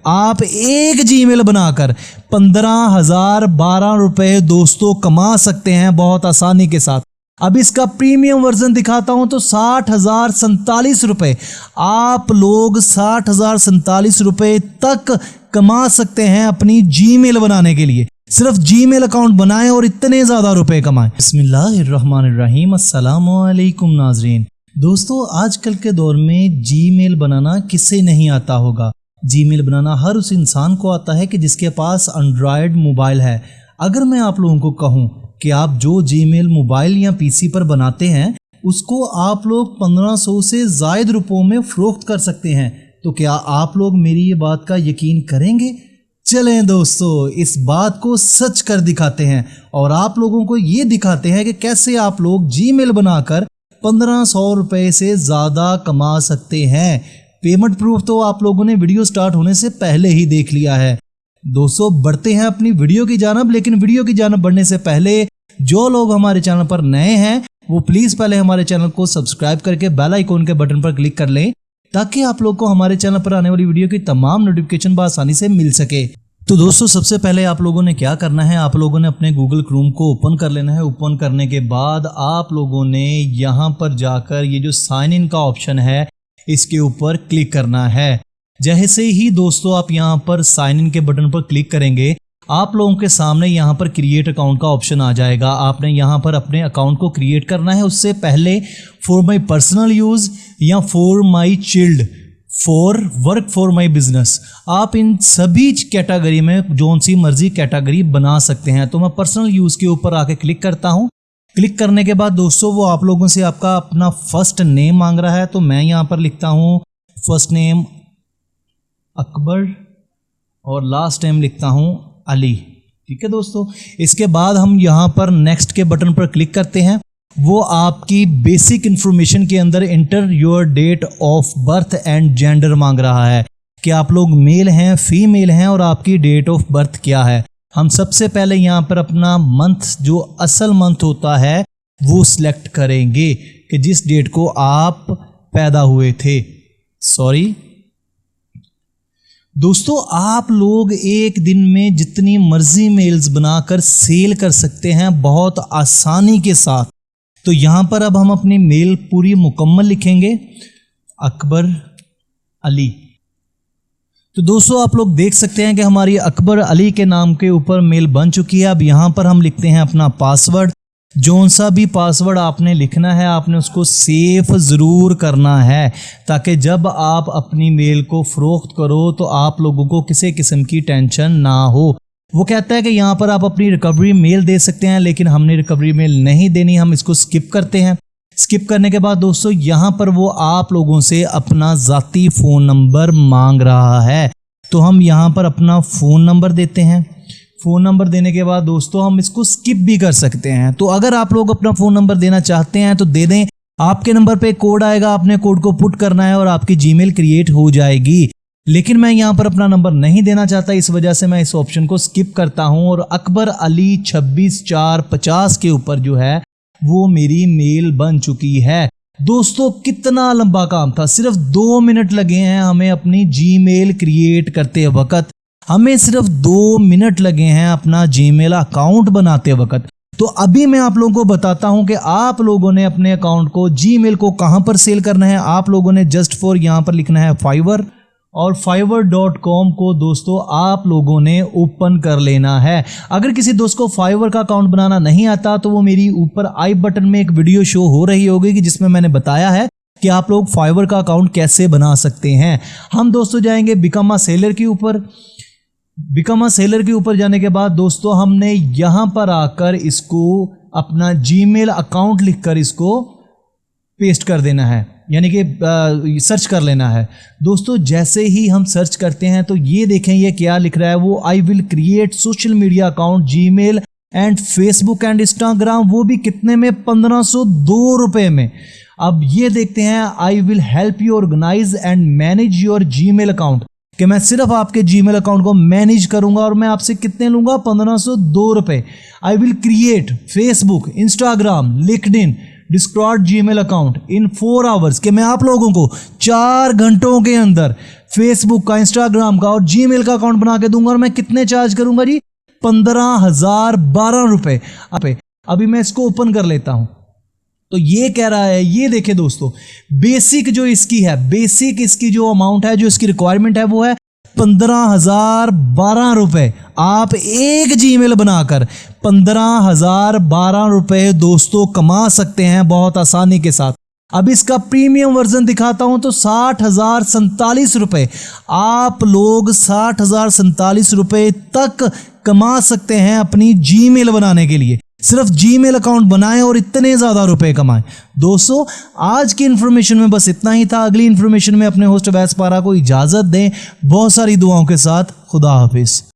आप एक जीमेल बनाकर 15,012 रुपए दोस्तों कमा सकते हैं बहुत आसानी के साथ। अब इसका प्रीमियम वर्जन दिखाता हूं तो 60,047 रुपए, आप लोग 60,047 रुपए तक कमा सकते हैं अपनी जीमेल बनाने के लिए। सिर्फ जीमेल अकाउंट बनाएं और इतने ज्यादा रुपए कमाएं। बिस्मिल्लाहिर्रहमानिर्रहीम, अस्सलामु अलैकुम नाजरीन। दोस्तों, आजकल के दौर में जीमेल बनाना किसे नहीं आता होगा। जीमेल बनाना हर उस इंसान को आता है कि जिसके पास एंड्रॉयड मोबाइल है। अगर मैं आप लोगों को कहूं कि आप जो जीमेल मोबाइल या पीसी पर बनाते हैं उसको आप लोग 1500 से ज़ायद रुपयों में फरोख्त कर सकते हैं, तो क्या आप लोग मेरी ये बात का यकीन करेंगे? चलें दोस्तों, इस बात को सच कर दिखाते हैं और आप लोगों को ये दिखाते हैं कि कैसे आप लोग जीमेल बनाकर 1500 रुपये से ज़्यादा कमा सकते हैं। पेमेंट प्रूफ तो आप लोगों ने वीडियो स्टार्ट होने से पहले ही देख लिया है। दोस्तों, बढ़ते हैं अपनी वीडियो की जानब, लेकिन वीडियो की जानब बढ़ने से पहले जो लोग हमारे चैनल पर नए हैं वो प्लीज़ पहले हमारे चैनल को सब्सक्राइब करके बेल आइकॉन के बटन पर क्लिक कर लें ताकि आप लोग को हमारे चैनल पर आने वाली वीडियो की तमाम नोटिफिकेशन आसानी से मिल सके। तो दोस्तों, सबसे पहले आप लोगों ने क्या करना है, आप लोगों ने अपने गूगल क्रोम को ओपन कर लेना है। ओपन करने के बाद आप लोगों ने यहाँ पर जाकर ये जो साइन इन का ऑप्शन है इसके ऊपर क्लिक करना है। जैसे ही दोस्तों आप यहाँ पर साइन इन के बटन पर क्लिक करेंगे आप लोगों के सामने यहाँ पर क्रिएट अकाउंट का ऑप्शन आ जाएगा। आपने यहाँ पर अपने अकाउंट को क्रिएट करना है। उससे पहले फॉर माई पर्सनल यूज़ या for my chilled, for work, for my business, आप इन सभी कैटेगरी में जो सी मर्जी कैटेगरी बना सकते हैं। तो मैं पर्सनल यूज़ के ऊपर आके क्लिक करता हूँ। क्लिक करने के बाद दोस्तों वो आप लोगों से आपका अपना फर्स्ट नेम मांग रहा है, तो मैं यहाँ पर लिखता हूँ फर्स्ट नेम अकबर और लास्ट नेम लिखता हूँ अली। ठीक है दोस्तों, इसके बाद हम यहाँ पर नेक्स्ट के बटन पर क्लिक करते हैं। वो आपकी बेसिक इंफॉर्मेशन के अंदर enter your date of birth and gender मांग रहा है कि आप लोग मेल हैं, फीमेल हैं और आपकी डेट ऑफ बर्थ क्या है। हम सबसे पहले यहाँ पर अपना मंथ, जो असल मंथ होता है, वो सिलेक्ट करेंगे कि जिस डेट को आप पैदा हुए थे। सॉरी दोस्तों, आप लोग एक दिन में जितनी मर्जी मेल्स बनाकर सेल कर सकते हैं बहुत आसानी के साथ। तो यहाँ पर अब हम अपनी मेल पूरी मुकम्मल लिखेंगे, अकबर अली। तो दोस्तों आप लोग देख सकते हैं कि हमारी अकबर अली के नाम के ऊपर मेल बन चुकी है। अब यहाँ पर हम लिखते हैं अपना पासवर्ड। जौन सा भी पासवर्ड आपने लिखना है आपने उसको सेफ ज़रूर करना है ताकि जब आप अपनी मेल को फ़रोख्त करो तो आप लोगों को किसी किस्म की टेंशन ना हो। वो कहता है कि यहाँ पर आप अपनी रिकवरी मेल दे सकते हैं, लेकिन हमने रिकवरी मेल नहीं देनी, हम इसको स्किप करते हैं। स्किप करने के बाद दोस्तों यहाँ पर वो आप लोगों से अपना ज़ाती फ़ोन नंबर मांग रहा है, तो हम यहाँ पर अपना फ़ोन नंबर देते हैं। फ़ोन नंबर देने के बाद दोस्तों हम इसको स्किप भी कर सकते हैं। तो अगर आप लोग अपना फ़ोन नंबर देना चाहते हैं तो दे दें। आपके नंबर पे कोड आएगा, आपने कोड को पुट करना है और आपकी जीमेल क्रिएट हो जाएगी। लेकिन मैं यहाँ पर अपना नंबर नहीं देना चाहता, इस वजह से मैं इस ऑप्शन को स्किप करता हूँ और अकबर अली 26/4/50 के ऊपर जो है वो मेरी मेल बन चुकी है। दोस्तों कितना लंबा काम था, सिर्फ 2 मिनट लगे हैं हमें अपनी जीमेल क्रिएट करते वक्त, हमें सिर्फ 2 मिनट लगे हैं अपना जीमेल अकाउंट बनाते वक्त। तो अभी मैं आप लोगों को बताता हूं कि आप लोगों ने अपने अकाउंट को, जीमेल को कहां पर सेल करना है। आप लोगों ने जस्ट फॉर यहां पर लिखना है फाइवर और fiverr.com को दोस्तों आप लोगों ने ओपन कर लेना है। अगर किसी दोस्त को फाइवर का अकाउंट बनाना नहीं आता तो वो मेरी ऊपर आई बटन में एक वीडियो शो हो रही होगी कि जिसमें मैंने बताया है कि आप लोग फाइवर का अकाउंट कैसे बना सकते हैं। हम दोस्तों जाएंगे बिकम अ सेलर के ऊपर। बिकम अ सेलर के ऊपर जाने के बाद दोस्तों हमने यहाँ पर आकर इसको अपना जीमेल अकाउंट लिखकर इसको पेस्ट कर देना है, यानी कि सर्च कर लेना है। दोस्तों जैसे ही हम सर्च करते हैं तो ये देखें ये क्या लिख रहा है, वो I will create social media account Gmail and Facebook and Instagram, वो भी कितने में, 1502 रुपये में। अब ये देखते हैं I will help you organise and manage your Gmail account, कि मैं सिर्फ आपके जीमेल अकाउंट को मैनेज करूंगा और मैं आपसे कितने लूंगा, 1502 रुपये। I will create Facebook, Instagram, LinkedIn, Discord Gmail account in 4 hours, कि मैं आप लोगों को 4 घंटों के अंदर फेसबुक का, इंस्टाग्राम का और जीमेल का अकाउंट बना के दूंगा। और मैं कितने चार्ज करूंगा जी? 15,012 रुपए। अभी मैं इसको ओपन कर लेता हूं तो ये कह रहा है, ये देखिए दोस्तों, बेसिक जो इसकी है, बेसिक इसकी जो अमाउंट है, जो इसकी रिक्वायरमेंट है, वो है 15,012 रुपए। आप एक जीमेल बनाकर 15,012 रुपए दोस्तों कमा सकते हैं बहुत आसानी के साथ। अब इसका प्रीमियम वर्जन दिखाता हूं तो 60,047 रुपए। आप लोग 60,047 रुपए तक कमा सकते हैं अपनी जीमेल बनाने के लिए। सिर्फ जीमेल अकाउंट बनाएं और इतने ज्यादा रुपए कमाएं। दोस्तों, आज की इंफॉर्मेशन में बस इतना ही था। अगली इंफॉर्मेशन में अपने होस्ट अवैस पारा को इजाजत दें, बहुत सारी दुआओं के साथ। खुदा हाफिज।